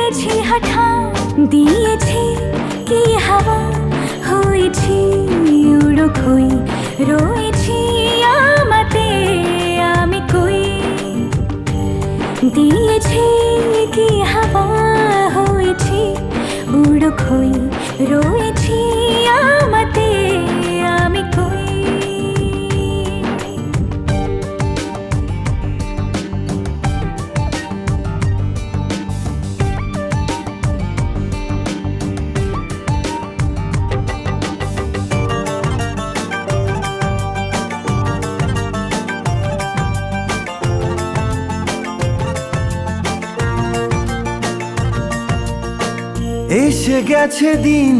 দিয়েছি হঠাৎ, দিয়েছি কি হাওয়া, হয়েছি উড়ো খই, রয়েছি আমাতে আমি কই। দিয়েছি কি হাওয়া, হয়েছি উড়ো খই, রয়েছি আমাতে আমি কই। এসে গেছে দিন